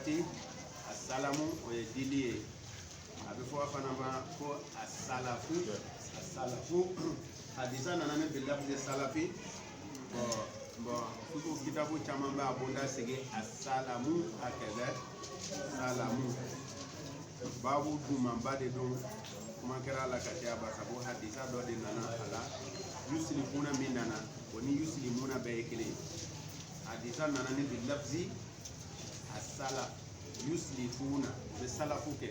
waati assalamu o ye dili ye a bɛ fɔ fana ma ko asalafu hadisa nana ne bɛ lafili salafi bon futu kitabu caman b'a bonda segi asalamu a kɛlɛ salamu babu dumanba de don kuma kɛra la ka caya basabu hadisa dɔ de nana a la yusilimuna min nana o ni yusilimuna bɛɛ ye kelen hadisa nana ne bɛ lafzi asala yusilifuna o bɛ salafu kɛ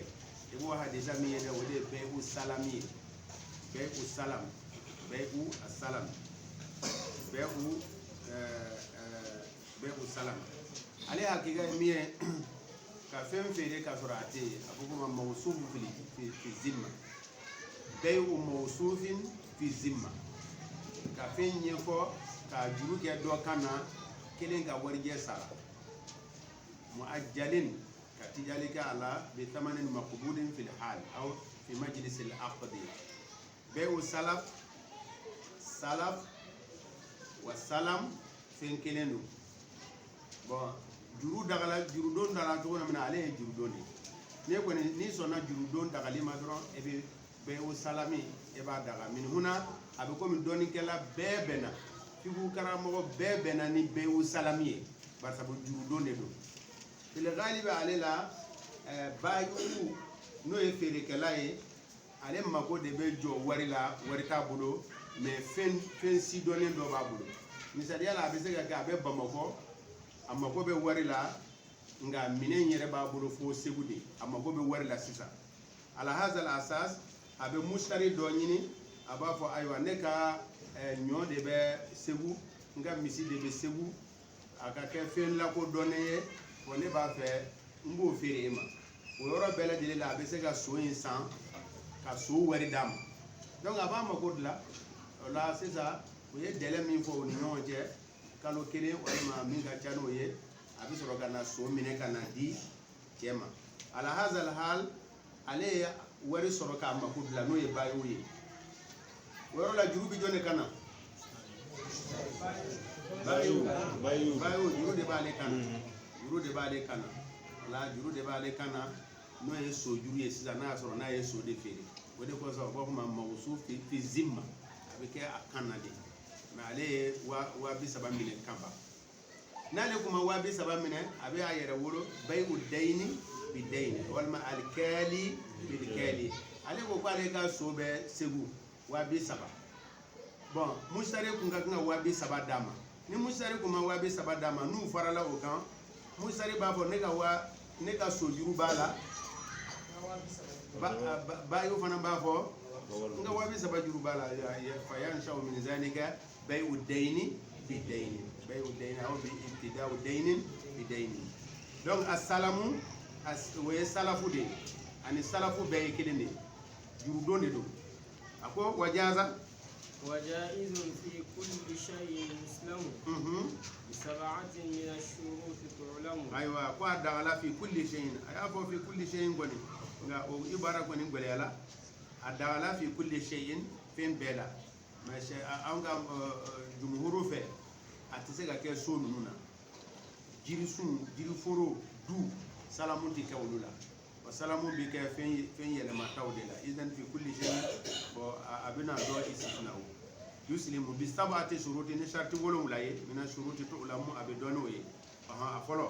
i b'o hadisa min ye dɛ o de ye bɛɛ u salami ye bɛɛ u salam bɛɛ u asalam bɛɛ u salam ale hakika ye min ye ka fɛn feere ka sɔrɔ a tɛ yen a ko ko ma mawsufu fi zimma bɛɛ u mawsufin fi zimma ka fɛn ɲɛfɔ ka juru kɛ dɔ kan na kelen ka warijɛ sara muajjalin ka tijali kɛ a la bi tamanin maqbulin fil hal aw fi majlis al aqdi bɛɛ u salaf wa salam fɛn kelen don bon juru dagala jurudon dala cogo min na ale ye jurudon de ne kɔni ni sɔnna jurudon dagali ma dɔrɔn e bɛ bɛɛ o salami e b'a daga min huna a bɛ komi dɔɔnikɛla bɛɛ bɛnna fiku karamɔgɔ bɛɛ bɛnna ni bɛɛ o salami ye barisabu jurudon de don filegali bɛ ale la bayiku n'o ye feerekɛla ye ale mako de bɛ jɔ wari la wari t'a bolo mais fɛn si dɔnnen dɔ b'a bolo misaliya la a bɛ se ka kɛ a bɛ Bamakɔ a mako bɛ wari la nka minɛn yɛrɛ b'a bolo fo Segu de a mako bɛ wari la sisan ala hazal asas a bɛ musitari dɔ ɲini a b'a fɔ ayiwa ne ka ɲɔ de bɛ Segu n ka misi de bɛ Segu a ka kɛ fɛn lakodɔnnen ye bon ne b'a fɛ n b'o feere e ma o yɔrɔ bɛɛ lajɛlen la a bɛ se ka so in san ka so wari d'a ma donc a b'a mako dilan o la sisan u ye délai min fɔ u ni ɲɔgɔn cɛ kalo kelen walima min ka ca n'o ye a bɛ sɔrɔ ka na so minɛ ka na di cɛ ma ala hazal hal ale ye wari sɔrɔ k'a mako dilan n'o ye bayiw ye o yɔrɔ la juru bɛ jɔn de kan na bayiw juru de b'ale kan na juru de b'ale kan na o la juru de b'ale kan na n'o ye so juru ye sisan n'a y'a sɔrɔ n'a ye so de feere o de kɔsɔn u b'a fɔ ma mawusu fi zimma a bɛ kɛ a kan na de mais ale ye wa 30 minɛ kan ban n'ale kuma 30 minɛ a bɛ a yɛrɛ wolo bayi'u dayini bi dayini walima alikɛli bil kɛli ale ko k'ale ka so bɛ Segu 30 bon musitari kun ka kan ka 30 d'a ma ni musitari kun ma 30 d'a ma n'u farala o kan musitari b'a fɔ ne ka so juru b'a la bayiw fana b'a fɔ n ka 30 juru b'a la fa yansha'u min zalika bayi'u dayni bi dayni bayi'u dayni aw bi ibtida'u daynin bi dayni donc assalamu o ye salafu de ani salafu bɛɛ ye kelen de jurudon de don a ko wajaza وجائز في كل شيء يسلم ب7 من الشروط تعلم أيوة ko a dagala fi kulli shay'in a y'a fɔ fi kulli shay'in kɔni nka o ibara kɔni gɛlɛyala a dagala fi kulli shay'in fɛn bɛɛ la mais an ka jumhuru fɛ a tɛ se ka kɛ so ninnu na jirisun jiriforo du salamu tɛ kɛ olu la wa salamu bɛ kɛ fɛn yɛlɛmataw de la idan fi kulli shay'in bon a bɛna dɔ istisna o yuslimu bi sab'ati shuruti ni sharti 7 ye mina shuruti tu'lamu a bɛ dɔn n'o ye a fɔlɔ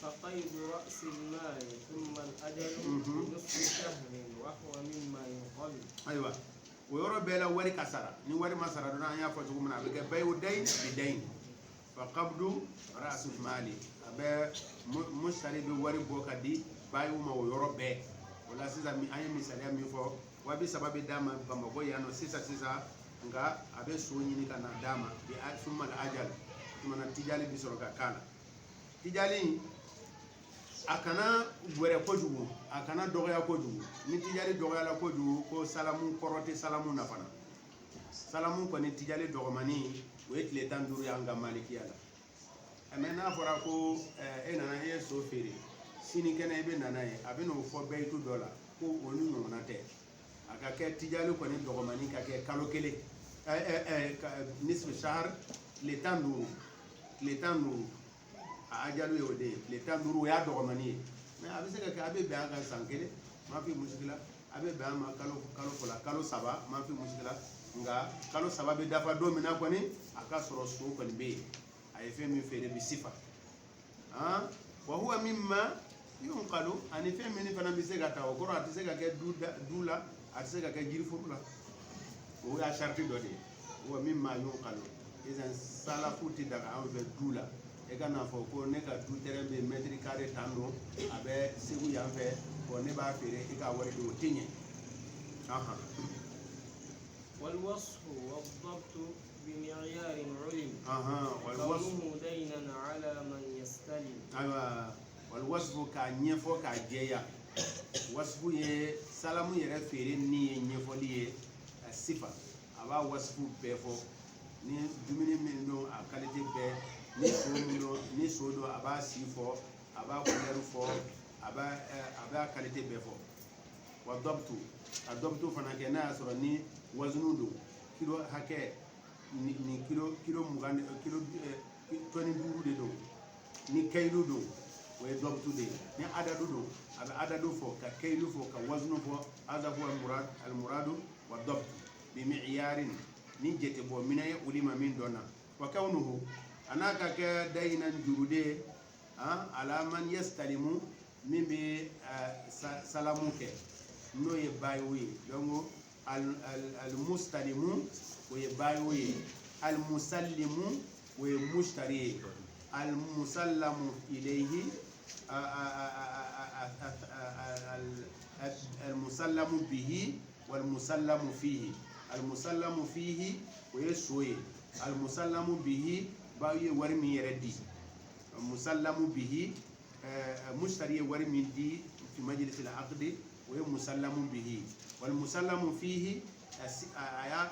فقيد رأس المال ثم الأجل نصف شهر وهو مما ينقل أيوة ويرى بلا وري كسرة ni wari ma sara dɔrɔn an y'a fɔ cogo min na a bɛ kɛ bayi'u dayn bi dayn fa qabdu ra's mali a bɛ musitari bɛ wari bɔ ka di bayi'u ma o yɔrɔ bɛɛ o la sisan an ye misaliya min fɔ 30 bɛ d'a ma Bamakɔ yan nɔ sisan nka a bɛ so ɲini ka na d'a ma bi summa al-ajal tumana tijali bi sɔrɔ ka k'a la tijali a kana wɛrɛ kojugu a kana dɔgɔya kojugu ni tijali dɔgɔyala kojugu ko salamu kɔrɔ tɛ salamu na fana salamu kɔni tijali dɔgɔmani o ye tile 15 y'an ka malikiya la mais n'a fɔra ko e nana e ye so feere sini kɛnɛ i bɛ nana ye a bɛ n'o fɔ bayitu dɔ la ko o ni ɲɔgɔnna tɛ a ka kɛ tijali kɔni dɔgɔmani ka kɛ kalo kelen nisfu shahar tile 15 a ajalu ye o de ye tile 15 o y'a dɔgɔmani ye mais a bɛ se ka kɛ a bɛ bɛn a kan san 1 ma fi musikila a bɛ bɛn a ma kalo fila kalo saba ma fi musikila nka kalo saba bɛ dafa don min na kɔni a ka sɔrɔ so kɔni bɛ yen a ye fɛn min feere bi sifa wa huwa mimma yunqalu ani fɛn min fana bɛ se ka ta o kɔrɔ a tɛ se ka kɛ du la a tɛ se ka kɛ jiriforo la o y'a sariti dɔ de ye wa mimma yunqalu isan salafu tɛ daga an fɛ du la e ka n'a fɔ ko ne ka du terrain bɛ mètre carré tan don a bɛ segu yan fɛ bon ne b'a feere i ka wari di o tɛ ɲɛ والوصف والضبط بمعيار علم والوصف كونه دينا على من يستلم أيوة والوصف كنيفو كجيا وصف يه سلام يره فيرين ني نيفو ليه الصفة أبا وصف بفو ni dumuni min don a qualité bɛɛ ni so don a b'a si fɔ a b'a couleur fɔ a b'a qualité bɛɛ fɔ wa dɔbtu a dɔbtu fana kɛ n'a y'a sɔrɔ ni wazunu don kilo hakɛ ni kilo 20 kilo tɔni 5 de don ni kailu don o ye dɔbtu de ye ni adadu don a bɛ adadu fɔ ka kailu fɔ ka wazunu fɔ azafu al muradu wa dɔbtu bi mi'yarin ni jete bɔ mina ye ulima min dɔnna wa kawnuhu ana ka kɛ dayinan jurude ala man yastalimu min bɛ salamu kɛ n'o ye bayiw ye donc al mustalimu o ye bayiw ye al musallimu o ye mushtari ye al musallamu ilayhi al musallamu bihi wal musallamu fihi المسلم فيه ويسوي المسلم به باوي ورمي يردي المسلم به مشتري ورمي دي في مجلس العقد ويمسلم به والمسلم فيه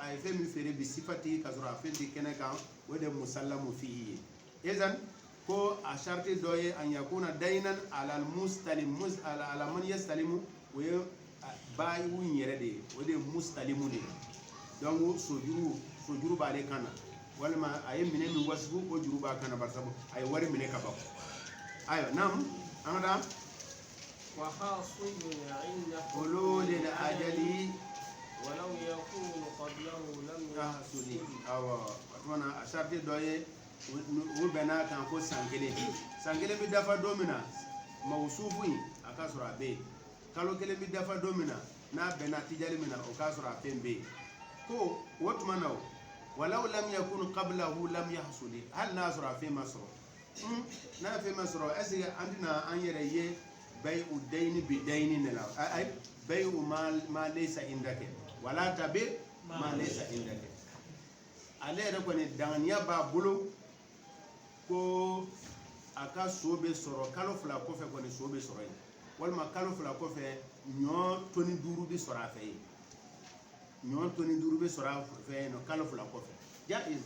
اي فهم فري بصفته كزرا فين دي كنكا وده مسلم فيه اذا كو اشرط دوي ان يكون دينا على المستلم على من يستلم وي بايو يردي وده مستلم دي donc sojuru b'ale kan na walima a ye minɛ min wasifu o juru b'a kan na bari sabu a ye wari minɛ ka ban ayiwa naam an ka taa olu de la ajali ولو يكون قبله لم يحصل awɔ o tuma na a sariti dɔ ye u bɛnna kan ko san kelen bɛ dafa don min na mawusufu in a ka sɔrɔ a bɛ yen kalo kelen bɛ dafa don min na n'a bɛnna tijali min na o k'a sɔrɔ a fɛn bɛ yen ko o tuma na walaw lam yakun qablahu lam yahsuli hali n'a sɔrɔ a fɛn ma sɔrɔ n'a fɛn ma sɔrɔ est ce que an tɛna an yɛrɛ ye bayi'u dayni bi dayni de la ay bayi'u ma laysa indaka wala tabi ma laysa indaka ale yɛrɛ kɔni danganiya b'a bolo ko a ka so bɛ sɔrɔ kalo 2 kɔfɛ kɔni so bɛ sɔrɔ yen walima kalo 2 kɔfɛ ɲɔ toni 5 bɛ sɔrɔ a fɛ yen ɲɔ toni 5 bɛ sɔrɔ a fɛ yen kalo 2 kɔfɛ jaiz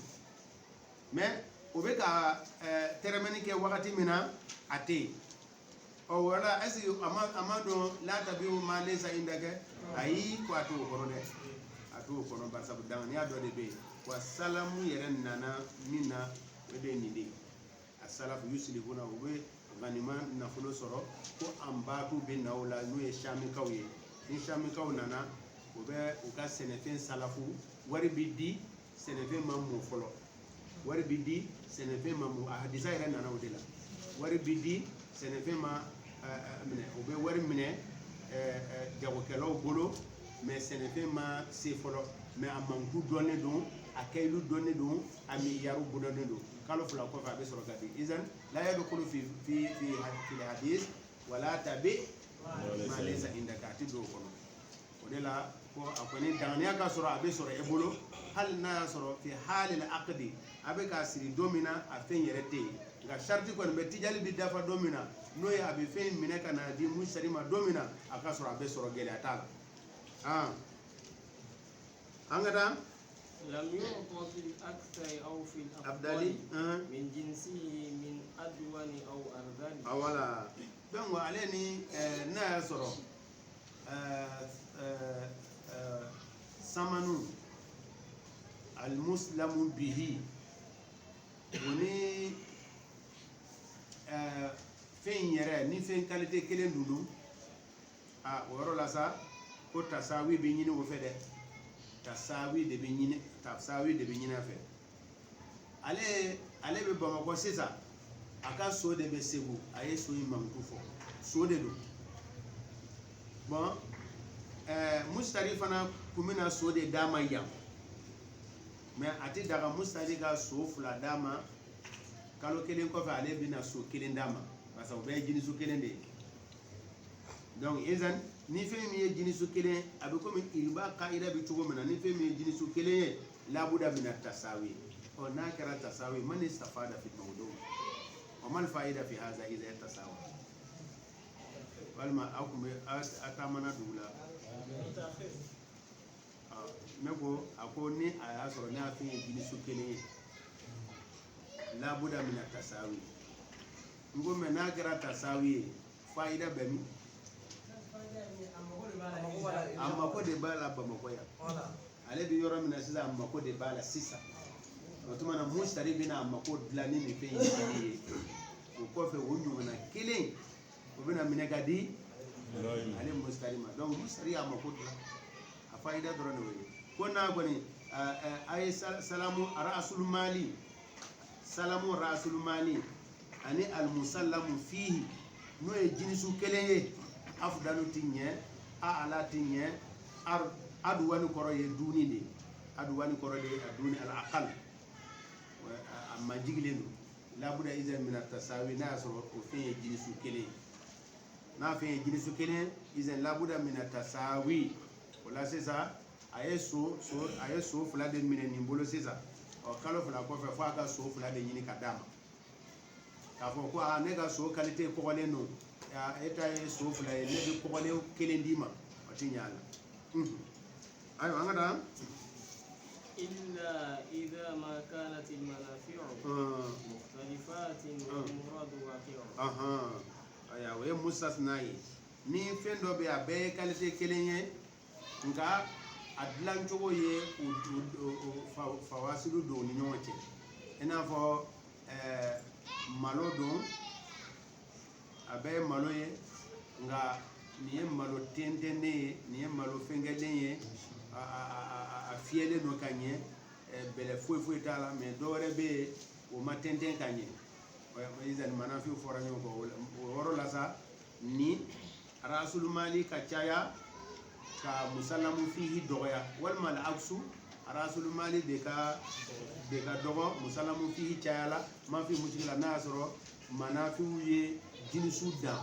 mais o bɛ ka tɛrɛmɛni kɛ wagati min na a tɛ yen ɔ wala est ce que a ma dɔn la tabi'u ma laysa indaka ayi ko a t'o kɔnɔ dɛ a t'o kɔnɔ bari sabu danganiya dɔ de bɛ yen wa salamu yɛrɛ nana min na o de ye nin de ye a salafu yusilihuna u bɛ ganima nafolo sɔrɔ ko anbaatu bɛ na o la n'o ye samikaw ye ni samikaw nana u bɛ u ka sɛnɛfɛn salafu wari bɛ di sɛnɛfɛn ma mɔ fɔlɔ wari bɛ di sɛnɛfɛn ma mɔ a hadisa yɛrɛ nana o de la wari bɛ di sɛnɛfɛn ma minɛ u bɛ wari minɛ jagokɛlaw bolo mais sɛnɛfɛn ma se fɔlɔ mais a manku dɔnnen don a kɛyilu dɔnnen don a miliyaru dɔnnen don kalo 2 kɔfɛ a bɛ sɔrɔ ka di izan la yadkhulu fi hadis wala tabi ma laysa indaka a tɛ don o kɔnɔ o de la ko a kɔni danganiya ka sɔrɔ a bɛ sɔrɔ e bolo hali n'a y'a sɔrɔ fi halil aqdi a bɛ k'a siri don min na a fɛn yɛrɛ tɛ yen nka sariti kɔni bɛ tijali bɛ dafa don min na n'o ye a bɛ fɛn minɛ ka na di musari ma don min na a ka sɔrɔ a bɛ sɔrɔ gɛlɛya t'a la an ka taa لم يعط في الأكثر أو في الأفضل من جنسه من أدون أو أرذل أولا donc ale ni n'a y'a sɔrɔ samanu almuslamu bihi o ni fɛn yɛrɛ ni fɛn qualité kelen dun o yɔrɔ la sa ko tasawi bɛ ɲini o fɛ dɛ tasawi de bɛ ɲini a fɛ ale bɛ Bamakɔ sisan a ka so de bɛ Segu a ye so in mankutu fɔ so de don bon Mustari fana kun bɛna so de d'a ma yan mais a tɛ daga Mustari ka so 2 d'a ma kalo kelen kɔfɛ ale bɛna so 1 d'a ma parce que o bɛɛ ye jinisu kelen de ye donc izan ni fɛn min ye jinisu kelen a bɛ komi iriba kaida bɛ cogo min na ni fɛn min ye jinisu kelen ye labuda mina tasawi n'a kɛra tasawi man istafada fi mawdu wa mal fa'ida fi hadha idha tasawa walima aw kun bɛ a taamana dugu la ne ko a ko ni a y'a sɔrɔ ne y'a fɛn ye jinisu kelen ye labuda mina tasawi n ko mɛ n'a kɛra tasawi ye fa'ida bɛ min a mako de b'a la Bamakɔ yan ale bɛ yɔrɔ min na sisan a mako de b'a la sisan o tuma na Mustari bɛna a mako dilan ni nin fɛn in kelen ye o kɔfɛ o ɲɔgɔnna kelen o bɛna minɛ ka di ale Mustari ma donc Mustari y'a mako dilan a fa'ida dɔrɔn de y'o ye ko n'a kɔni a ye salamu rasul mali ani al-musallamu fihi n'o ye jinisu kelen ye afdalu ti ɲɛ ala ti ɲɛ aduwani kɔrɔ ye duni de aduwani kɔrɔ de a duni al-aqal a majigilen don labuda izan mina tasawi n'a y'a sɔrɔ o fɛn ye jinisu kelen n'a fɛn ye jinisu kelen izan labuda mina tasawi o la sisan a ye so 2 de minɛ nin bolo sisan kalo 2 kɔfɛ fo a ka so 2 de ɲini ka d'a ma k'a fɔ ko ne ka so qualité kɔgɔlen don e ta ye so 2 ye ne bɛ kɔgɔlen 1 d'i ma o tɛ ɲɛ a la ayiwa an ka taa إلا إذا ما كانت المنافع مختلفات والمراد واقع. aya o ye mustasna ye ni fɛn dɔ bɛ a bɛɛ ye qualité kelen ye nka a dilan cogo ye o fawasilu don ni ɲɔgɔn cɛ i n'a fɔ malo don a bɛɛ ye malo ye nka nin ye malo tɛntɛnnen ye nin ye malo fɛngɛlen ye a fiyɛlen don ka ɲɛ bɛlɛ foyi t'a la mais dɔ wɛrɛ bɛ yen o ma tɛntɛn ka ɲɛ izani manafiw fɔra ɲɔgɔn kɔ o yɔrɔ la sa ni rasul mali ka caya ka musallamu fihi dɔgɔya walima al-aksu rasul mali de ka dɔgɔ musallamu fihi cayala ma fi mushkila n'a y'a sɔrɔ manafiw ye jinisu dan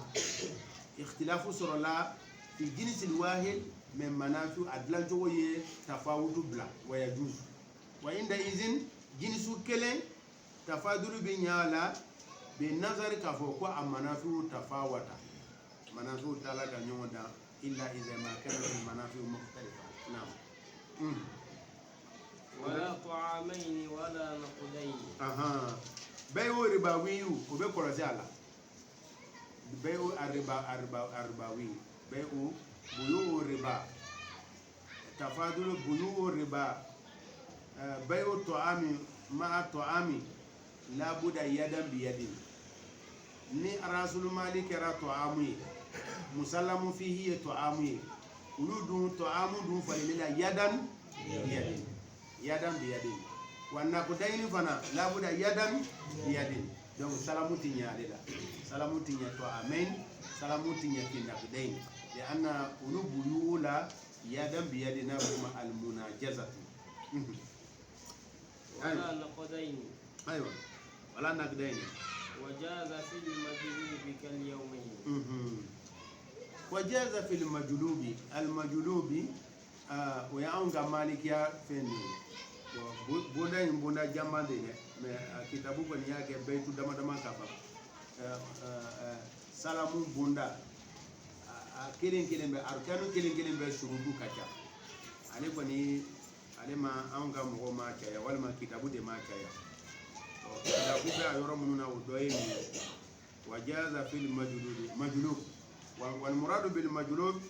ikhtilafu sɔrɔla fi jinisil wahid mais manafiw a dilan cogo ye tafawutu bila wa yajuz wa inda izin jinisu kelen tafadulu bi ɲala bi nazari k'a fɔ ko a manafiw tafawata manafiw tala ka ɲɔgɔn dan illa iza ma kana manafiw mukhtalifa naam wala ta'amaini wala naqdaini bɛɛ y'o ribawiyu o bɛ kɔlɔsi a la bɛɛ y'o ribawiyu bɛɛ y'o buyu riba tafadulu buyu riba bɛɛ y'o ta'ami ma'a ta'ami labuda yadan biyadin ni rasul mali kɛra ta'amu ye musallamu fihi ye ta'amu ye olu dun ta'amu dun falela yadan biyadin wa naqdaini fana labuda yadan biyadin donc salamu ti ɲɛ ale la salamu ti ɲɛ ta'amain salamu ti ɲɛ fi naqdain li anna ulu buyu la yadan biyadin na kuma al munajazatu wala naqdaini aywa wala naqdaini wajaza fil majlubi kal yawmayn wajaza fil majlubi al majlubi o ya an ga malikiya feni bonda in bonda jama de ne mais kitabu kɔni y'a kɛ bɛyitu dama ka ban salamu bonda a kelen bɛ arkanu kelen bɛ surudu ka ca ale kɔni ale ma an ka mɔgɔ ma caya walima kitabu de ma caya kitabu bɛ a yɔrɔ minnu na o dɔ ye nin ye wajaza fil majlub wal muradu bil majlub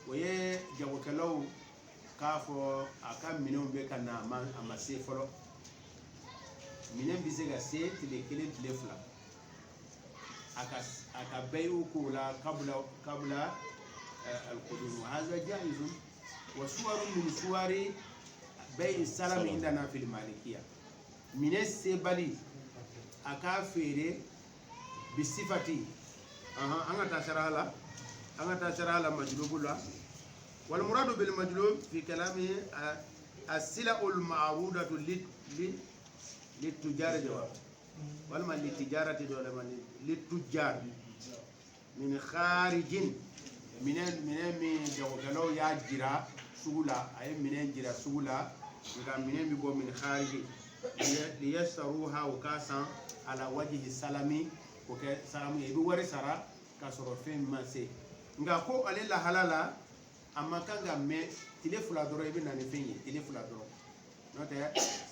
o ye jagokɛlaw k'a fɔ a ka minɛnw bɛ ka na a ma se fɔlɔ minɛn bɛ se ka se tile 1 tile 2 aka bayu kula qabla القدوم وهذا جائز وصور من صور بيع السلام عندنا في المالكية من السبالي أكافر بصفة أنا تشرح لا مجلوب لا والمراد بالمجلوب في كلامه السلع المعروضة للتجار جواب ولما للتجارة للتجار من خارج من جوكلو يا جرا سولا أي من جرا سولا نكمل من بيقول من خارج ليشتروها وكاسا على وجه السلامي وكسلامي يبغى سارا كسرفين ما سي نكاكو على لا حلالا أما كان me tile fula dɔrɔn I bɛ na ni fɛn ye tile fula dɔrɔn n'o tɛ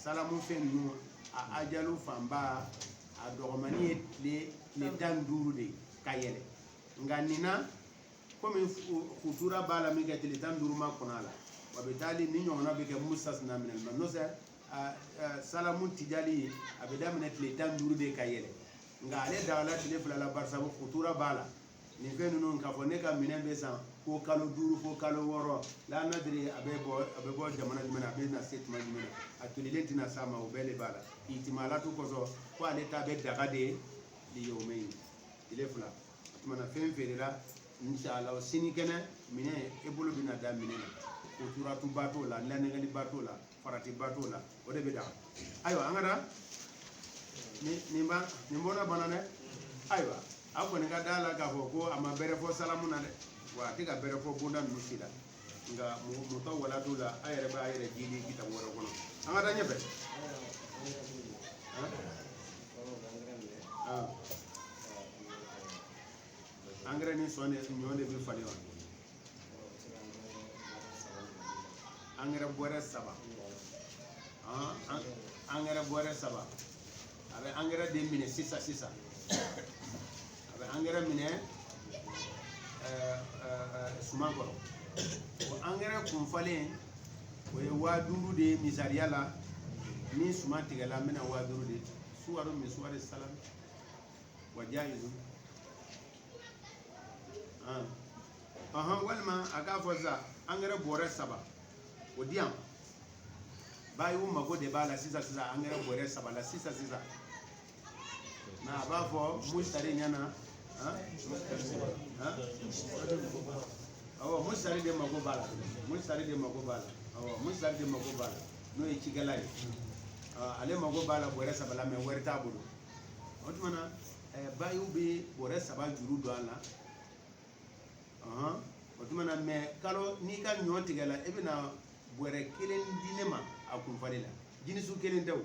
salamu fɛn ninnu a ajalu fanba a dɔgɔmani ye tile 15 de ka yɛlɛ nka nin na komi futura b'a la min kɛ tile 15 ma kɔnɔ a la wa bɛ taali ni ɲɔgɔnna bɛ kɛ musasina minɛ ma n'o tɛ salamu tijali a bɛ daminɛ tile 15 de ka yɛlɛ nka ale dagala tile fila la barisa futura b'a la nin fɛn ninnu k'a fɔ ne ka minɛn bɛ san ko kalo 5 fo kalo 6 la nadiri a bɛ bɔ jamana jumɛn a bɛ na se tuma jumɛn a tolilen tɛna s'a ma o bɛɛ de b'a la ihtimalatu kɔsɔn ko ale ta bɛ daga de liyawmayn tile fila tuma na fɛn feerela inshallah sini kɛnɛ minɛn e bolo bɛna da minɛn na futuratuba t'o la lanɛgɛliba t'o la faratiba t'o la o de bɛ daga ayiwa an ka da nin bɔra bana dɛ ayiwa a kɔni ka da la k'a fɔ ko a ma bɛrɛ fɔ salamu na dɛ wa a tɛ ka bɛrɛ fɔ bonda ninnu si la nka mɔtɔ wala t'o la a yɛrɛ b'a yɛrɛ jidi kitabu wɛrɛ kɔnɔ an ka da ɲɛfɛ engrais ni sɔn ɲɔ de bɛ falen wa engrais bɔrɛ 3 engrais bɔrɛ 3 a bɛ engrais de minɛ sisan a bɛ engrais minɛ suman kɔrɔ o engrais kun falen o ye 5000 de ye misaliya la ni suman tigɛla n bɛna 5000 de suwaro min suwari salam wa jaizu walima a k'a fɔ sisan engrais bɔrɛ 3 o di yan bayi o mago de b'a la sisan engrais bɔrɛ 3 la sisan na a b'a fɔ musitari ɲɛna awɔ musitari de mago b'a la musitari de mago b'a la n'o ye cikɛla ye ale mago b'a la bɔrɛ 3 la mais wari t'a bolo o tuma na bayiw bɛ bɔrɛ 3 juru don a la o tuma na mais kalo n'i ka ɲɔ tigɛla e bɛna bɔrɛ 1 di ne ma a kunfali la jinisu 1 tɛ o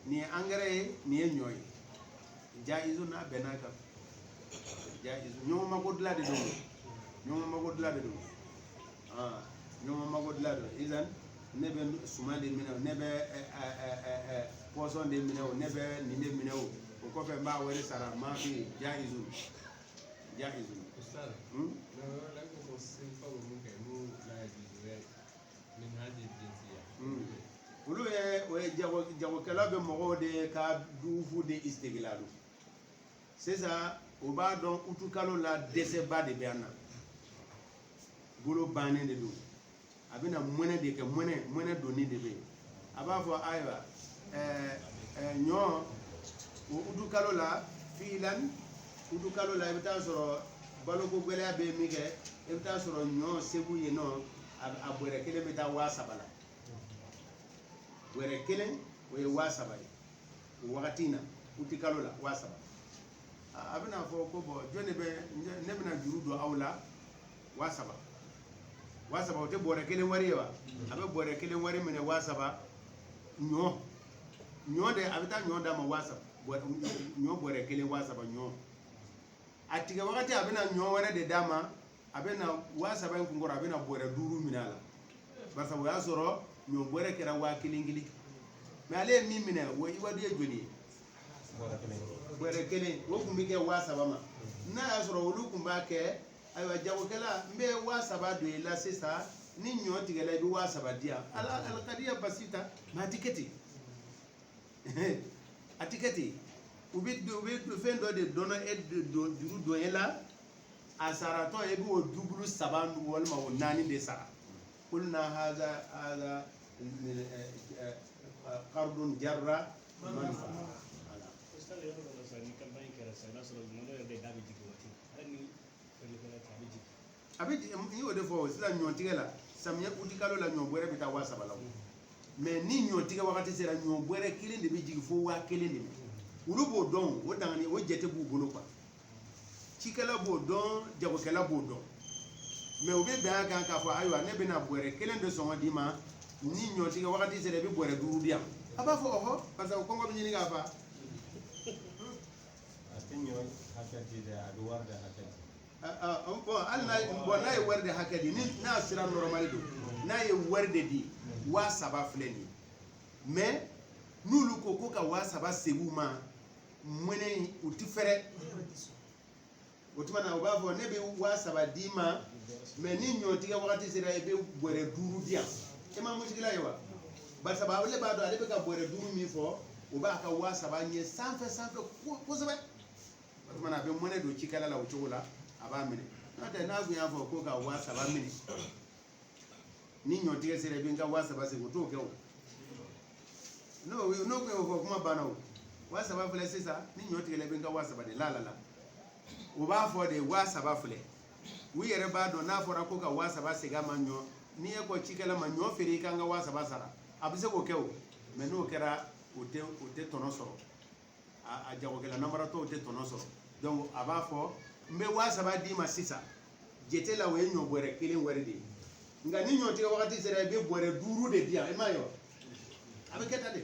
nin ye engrais ye nin ye ɲɔ ye jaizu n'a bɛn n'a kan jaizu ɲɔgɔn mago dilan de don ɲɔgɔn mago dilan don izan ne bɛ suman de minɛ o ne bɛ pɔsɔn de minɛ o ne bɛ nin de minɛ o o kɔfɛ n b'a wari sara n m'a fi jaizu olu o ye jagokɛla bɛ mɔgɔw de ka duufu de istigilalu sisan o b'a dɔn utukalo la dɛsɛba de bɛ an na bolo bannen de don a bɛna mɔnɛ de kɛ mɔnɛ donni de bɛ yen a b'a fɔ ayiwa ɲɔ o utukalo la filan utukalo la i bɛ taa sɔrɔ baloko gɛlɛya bɛ min kɛ i bɛ taa sɔrɔ ɲɔ segu yen nɔ a bɔrɛ 1 bɛ taa 3000 la bɔrɛ 1 o ye 3000 ye o wagati in na utukalo la 3000 a bɛna fɔ ko bɔn jɔn de bɛ ne bɛna juru don aw la 3000 o tɛ bɔrɛ 1 wari ye wa a bɛ bɔrɛ 1 wari minɛ 3000 ɲɔ de a bɛ taa ɲɔ d'a ma 3000 ɲɔ bɔrɛ 1 3000 ɲɔ a tigɛ wagati a bɛna ɲɔ wɛrɛ de d'a ma a bɛna 3000 in kun kɔrɔ a bɛna bɔrɛ 5 minɛ a la barisa o y'a sɔrɔ ɲɔ bɔrɛ kɛra 1000 mais ale ye min minɛ o iwadu ye joli ye bɔrɛ 1 o kun bɛ kɛ 3000 ma n'a y'a sɔrɔ olu kun b'a kɛ ayiwa jagokɛla n bɛ 3000 don i la sisan ni ɲɔ tigɛla i bɛ 3000 di yan alikadiya basi ta mais a ti kɛ ten u bɛ fɛn dɔ de dɔn juru dɔn e la a saratɔ e bɛ o dubulu 3 walima o 4 de sara kulna hada qardun jarra manfa a bɛ y'o de fɔ sisan ɲɔtigɛ la samiya uti kalo la ɲɔ bɔrɛ bɛ taa 3,000 la mais ni ɲɔtigɛ wagati sera ɲɔ bɔrɛ 1 de bɛ jigin fo 1,000 de olu b'o dɔn o dangani o jate b'u bolo quoi cikɛla b'o dɔn jagokɛla b'o dɔn mais u bɛ bɛn a kan k'a fɔ ayiwa ne bɛna bɔrɛ 1 de sɔngɔ d'i ma ni ɲɔtigɛ wagati sera i bɛ bɔrɛ 5 di yan a b'a fɔ ɔhɔ parce que kɔngɔ bɛ ɲini k'a fa a tɛ ɲɔ hakɛ di dɛ a bɛ wari de hakɛ di bon hali n'a ye wari de hakɛ di n'a sera normal don n'a ye wari de di 7,000 filɛ nin ye mais n'olu ko ka 7,000 segin u ma mɔnɛ u tɛ fɛrɛ o tuma na u b'a fɔ ne bɛ 7,000 d'i ma mais ni ɲɔtigɛ wagati sera i bɛ bɔrɛ 5 di yan e ma musigila ye wa barisa ale b'a dɔn ale bɛ ka bɔrɛ 5 min fɔ o b'a ka 7,000 ɲɛ sanfɛ kosɛbɛ o tuma na a bɛ mɔnɛ don cikɛla la o cogo la a b'a minɛ n'o tɛ n'a tun y'a fɔ ko ka 7,000 minɛ ni ɲɔtigɛ sera i bɛ n ka 7,000 segin o t'o kɛ o n'o tun y'o fɔ kuma banna o 7,000 filɛ sisan ni ɲɔtigɛ la i bɛ n ka 7,000 de la o b'a fɔ de 7,000 filɛ u yɛrɛ b'a dɔn n'a fɔra ko ka 7,000 segin a ma ɲɔ ni e ko cikɛla ma ɲɔ feere i kan ka 7,000 sara a bɛ se k'o kɛ o mais n'o kɛra o tɛ tɔnɔ sɔrɔ a jagokɛla namaratɔw tɛ tɔnɔ sɔrɔ donc a b'a fɔ n bɛ 7,000 d'i ma sisan jate la o ye ɲɔ bɔrɛ 1 wari de ye nka ni ɲɔtigɛ wagati sera i bɛ bɔrɛ 5 de di yan i m'a ye wa a bɛ kɛ tan de.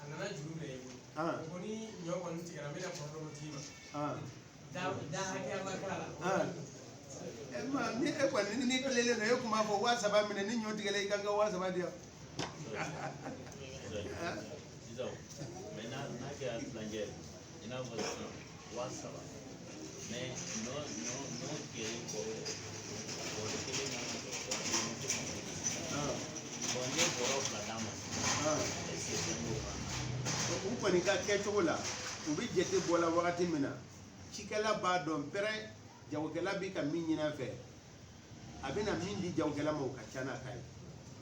a nana juru minɛ i bolo o ko ni ɲɔ kɔni tigɛra n bɛna kɔrɔdɔrɔ d'i ma da hakɛya ma k'a la ni e kɔni ni tilenlen don e tun b'a fɔ 7,000 minɛ ni ɲɔ tigɛla i kan ka 7,000 di yan sisan mais n'a kɛra tilancɛ i n'a fɔ sisan 7,000 mais ɲɔ tigɛlen kɔ bɔrɛ 1 kan ka kɛ 7,000 bon n ye bɔrɛ 2 d'a ma est-ce que c'est bon u kɔni ka kɛcogo la u bɛ jate bɔla wagati min na cikɛla b'a dɔn pɛrɛ jagokɛla bɛ ka min ɲini a fɛ a bɛ na min di jagokɛla ma o ka ca n'a ta ye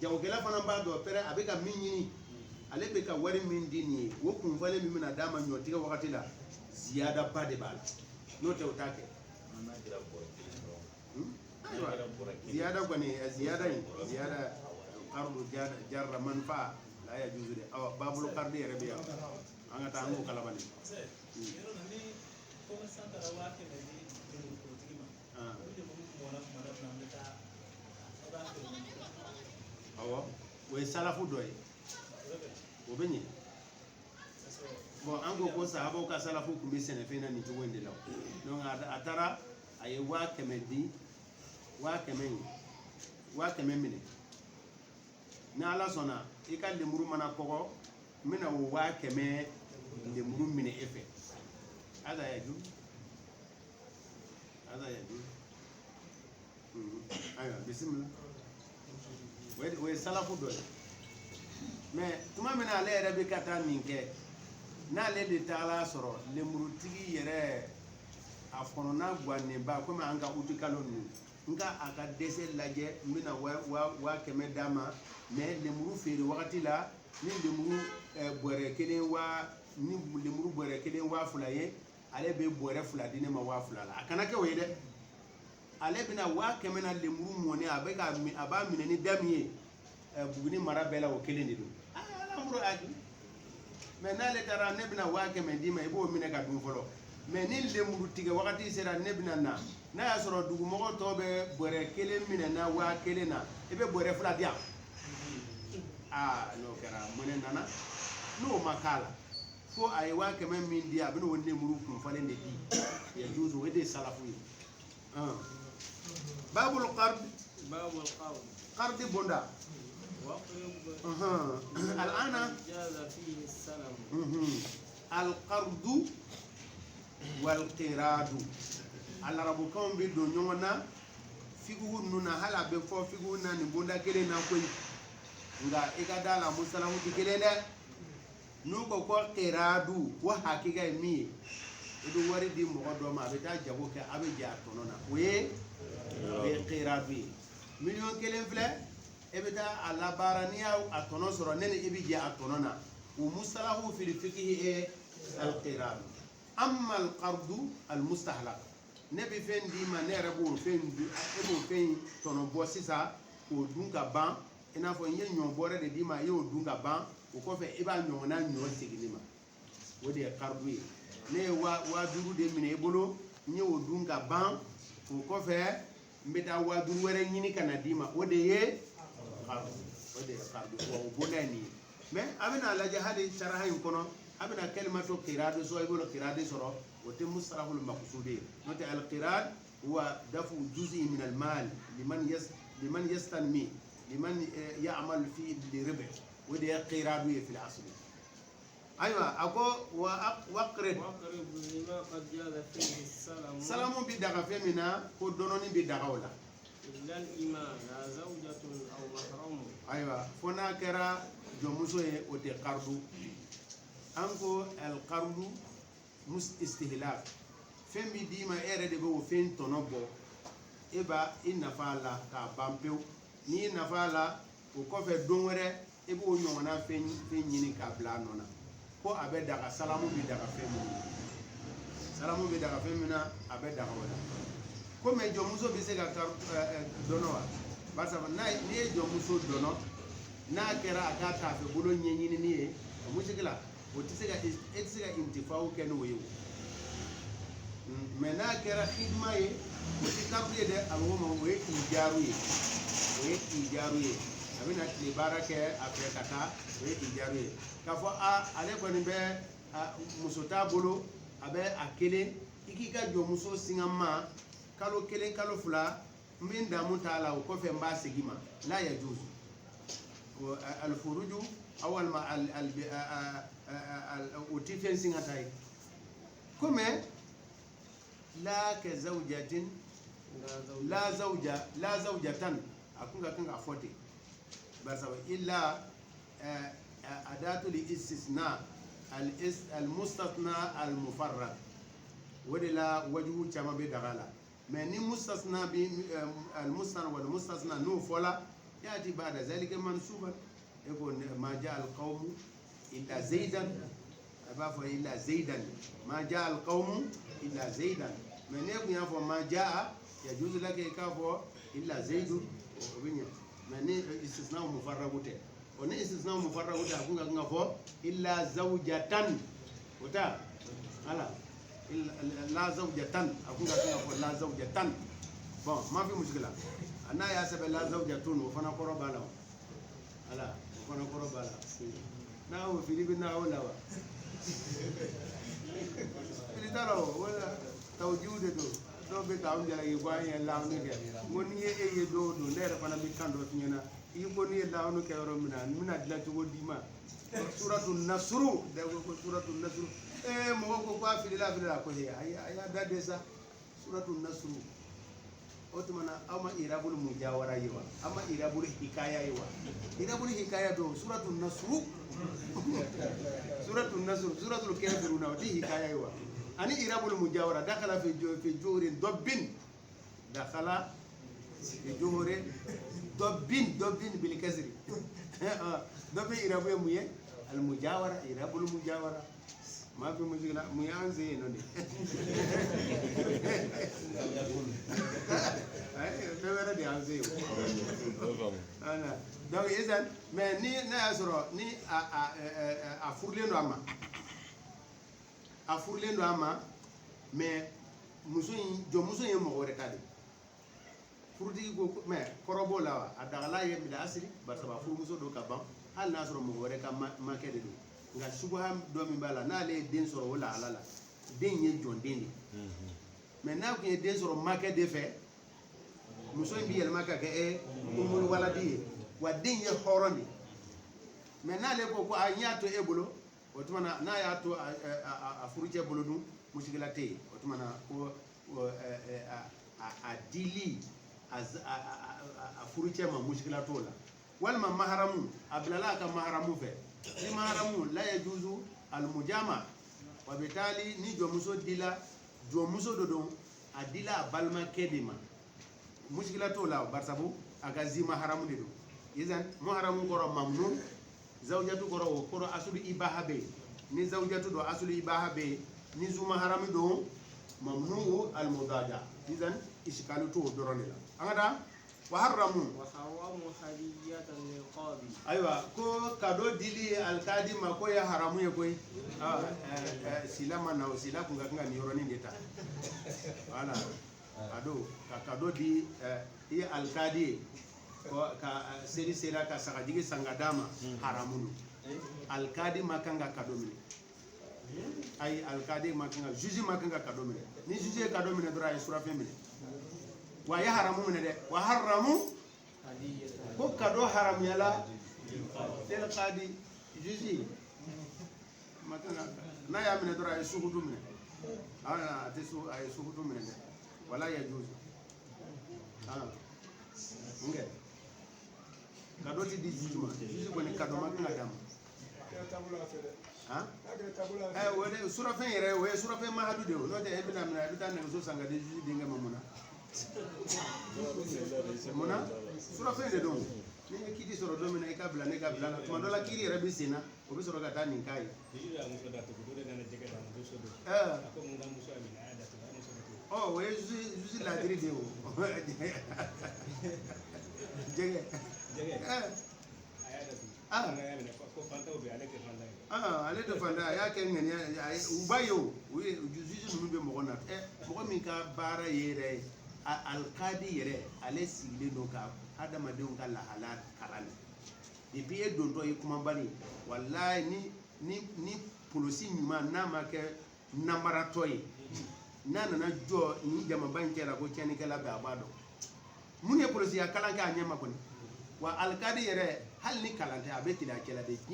jagokɛla fana b'a dɔn pɛrɛ a bɛ ka min ɲini ale bɛ ka wari min di nin ye o kunfɔlen min bɛna d'a ma ɲɔtigɛ wagati la ziyada ba de b'a la n'o tɛ o t'a kɛ ziyada kɔni ziyada in ziyada qardu jarra manfa la yajuzu de awa babul qardi yɛrɛ bɛ yan an ka taa an k'o kalabani awɔ o ye salafu dɔ ye o bɛ ɲɛ bon an ko sahabaw ka salafu tun bɛ sɛnɛfɛn na nin cogo in de la donc a taara a ye 100,000 di 100,000 minɛ ni ala sɔnna i ka lemuru mana kɔgɔ n bɛna o 100,000 lemuru minɛ e fɛ hada yaju ayiwa bisimila o ye salafu dɔ ye mais tuma min na ale yɛrɛ bɛ ka taa nin kɛ n'ale de taara sɔrɔ lemurutigi yɛrɛ a kɔnɔna guwannenba komi an ka uti kalo ninnu n ka a ka dɛsɛ lajɛ n bɛna 100,000 d'a ma mais lemuru feere wagati la ni lemuru bɔrɛ 1 waa 2 ye ale bɛ bɔrɛ 2 di ne ma 2,000 la a kana kɛ o ye dɛ ale bɛna 100,000 na lemuru mɔnen a b'a minɛ ni da min ye Buguni mara bɛɛ la o 1 de don alamuru aji mais n'ale taara ne bɛna 100,000 d'i ma i b'o minɛ ka dun fɔlɔ mais ni lemuru tigɛ wagati sera ne bɛna na n'a y'a sɔrɔ dugumɔgɔ tɔw bɛ bɔrɛ 1 minɛ na 1,000 na i bɛ bɔrɛ 2 di yan n'o kɛra mɔnɛ nana n'o ma k'a la fo a ye 100,000 min di a bɛna o lemuru kunfalen de di yajuzu o de ye salafu ye babul qardi bonda الآن جاز فيه السلم القرض والقراض العرب كم بدون يومنا فيكو نونا هلا بفو فيكو ناني بوندا كيري ناكوي nga i ka da la musalahu ti kelen dɛ n'u ko ko qiradu ko hakika ye min ye i bɛ wari di mɔgɔ dɔ ma a bɛ taa jago kɛ a bɛ jɛ a tɔnɔ na o ye qiradu ye miliyɔn kelen filɛ e bɛ taa a labaara n'i y'a tɔnɔ sɔrɔ ne ni i bɛ jɛ a tɔnɔ na o musalahu fil fiqhi ye al-qiradu amma al-qardu al-mustahlaq ne bɛ fɛn d'i ma ne yɛrɛ b'o fɛn e b'o fɛn tɔnɔ bɔ sisan k'o dun ka ban i n'a fɔ n ye ɲɔ bɔrɛ de d'i ma i y'o dun ka ban o kɔfɛ i b'a ɲɔgɔnna ɲɔ segin ne ma o de ye qardu ye ne ye wa duuru de minɛ i bolo n ye o dun ka ban o kɔfɛ n bɛ taa wa duuru wɛrɛ ɲini ka na d'i ma o de ye qardu o de ye qardu wa o bonda ye nin ye mais a bɛna lajɛ hali saraha in kɔnɔ a bɛna kalimato qiradu sɔrɔ i b'o qiradu sɔrɔ o tɛ mustalahul maqsud ye n'o tɛ al-qirad huwa dafu juz'i min al-mal liman yastanmi liman ya'mal fi liribh o de ye qiradu ye fil asl aywa ako waqrid salamu bi daga fɛn min na ko dɔnɔni bi daga o la aywa fo n'a kɛra jɔnmuso ye o tɛ qardu an ko al-qardu istihlak fɛn bi d'i ma e yɛrɛ de bɛ o fɛn tɔnɔ bɔ e b'a i nafa a la k'a ban pewu n'i nafa a la o kɔfɛ don wɛrɛ e b'o ɲɔgɔnna fɛn ɲini k'a bila a nɔ na ko a bɛ daga salamu bi daga fɛn min na salamu bi daga fɛn min na a bɛ daga o la ko mɛ jɔnmuso bɛ se ka dɔnɔ wa barisa n'i ye jɔnmuso dɔnɔ n'a kɛra a ka tafe bolo ɲɛɲinini ye o musikila o tɛ se ka e tɛ se ka intifaw kɛ n'o ye o mɛ n'a kɛra hidima ye o tɛ kartu ye dɛ a bɛ fɔ o ma o ye ijaru ye o ye ijaru ye a bɛna tile baara kɛ a fɛ ka taa o ye ijaru ye k'a fɔ ale kɔni bɛ muso t'a bolo a bɛ a kelen i k'i ka jɔnmuso singa ma kalo kelen kalo fila n bɛ n damu t'a la o kɔfɛ n b'a segin ma la yajuzu al-furuju aw walima o ti fɛn singa ta ye komi la ka zawjatin la zawjatan a kun ka kan ka fɔ ten barisa illa adatu li istisna al-mustasna al-mufarrad o de la wajuhu caman bɛ daga la mais ni mustasna bi al-mustasna wal mustasna n'o fɔla yati ba'da zalika mansuban e ko ma ja al-qawmu illa zaidan a b'a fɔ illa zaidan ma ja al-qawmu illa zaidan mais ne kun y'a fɔ ma ja yajuzu laka k'a fɔ illa zaidu o bɛ ɲɛ mais ni istisna mufarrad tɛ o ni istisna mufarrad tɛ a kun ka kan ka fɔ illa zawjatan o ta ala la zawjatan a kun ka kan ka fɔ la zawjatan bon ma fi muskila n'a y'a sɛbɛn la zawjatun o fana kɔrɔ b'a la o ala o fana kɔrɔ b'a la n'a y'o fili bɛ n'a y'o la wa fili t'a la o wala tawjihu de don dɔw bɛ k'anw jalaki ko an ye laawuni kɛ n ko n'i ye e ye don o don ne yɛrɛ fana bɛ kan dɔ f'i ɲɛna i ko n'i ye laawuni kɛ yɔrɔ min na n bɛna dilan cogo d'i ma suratu nasuru dɛ ko suratu nasuru mɔgɔ ko a filila ko a y'a da de sa suratu nasuru o tuma na aw ma irabul mujawara ye wa aw ma irabul hikaya ye wa irabul hikaya don suratu nasuru suratu nasuru suratul kafiruna o ti hikaya ye wa ani irabul mujawara dakhala fi juhurin dabbin dakhala fi juhurin dabbin bil kasri dabbin irabu ye mun ye al mujawara irabul mujawara ma fi mushkila mu ya an sai non ne ai da wara da an sai ana donc izan mais ni na ya soro ni a furlen do ama mais muso in jɔnmuso ye mɔgɔ wɛrɛ ta de furutigi ko mais kɔrɔbɔ la wa a dagala ye bila asiri barisa ba furumuso do ka ban hali n'a sɔrɔ mɔgɔ wɛrɛ ka makɛ de do nka subuha dɔ min b'a la n'ale ye den sɔrɔ o lahala la den ye jɔn den de mais n'a kun ye den sɔrɔ makɛ de fɛ muso in bi yɛlɛma ka kɛ umul waladi ye wa den ye hɔrɔn de mais n'ale ko ko a n y'a to e bolo o tuma na n'a y'a to a furucɛ bolo dun musikila tɛ yen o tuma na ko a dili a furucɛ ma musikila t'o la walma maharamu ablala ka maharamu fe ni maharamu la yajuzu al mujama wa bitali ni jomuso dila jomuso dodon adila balma kedima mushkila to la barsabu aga zi maharamu dedo izan maharamu goro mamnu zawjatu goro koro asulu ibaha be ni zawjatu do asulu ibaha be ni zu maharamu do mamnu al mudaja izan ishkalu to doronela angada وحرموا هدية للقاضي. أيوة كو كادو ديلي القاضي ما كو يا حرامو يا كوي سلا ما ناو سلا كونغا كونغا نيوروني ديتا أنا كادو دي هي القاضي كو سيري سيرا كساجيجي سانغاداما حرامو القاضي ما كانغا كادو مي أي القاضي ما كانغا جوجي ما كانغا كادو مي ني جوجي كادو مي درا يسورا فيمي ويا حرامو من ده وحرموا كو كادو حرام يلا للقاضي جوجي ما كان نا يا من درا يسوقو من انا تسو يسوقو من ده ولا يجوز nge kado ti di juma juju ko ni kado ma kan dam wala sura fen yere we sura fen ma hadu de no de ebina mina bita ne so sanga de juju dinga mamuna muna sura fen de don ni kiti soro do mina ka bla ne ka bla to mandola kiri yere bi sina o bi soro ka tani kai oh we juju la diri de o jege ale de fanda ya ke ngani ubayo we juju nunu be mo na mo min ka bara yere alqadi yere ale sigile no ka adama de on ka la halal karani et puis e don to e kuma bani wallahi ni policy nyuma na ma ke namara toy nana na jo ni jama bankera ko cheni kala ba bado mun ye policy ya kalanka anyama ko wa alqadi yere hal ni kalante abeti la kala de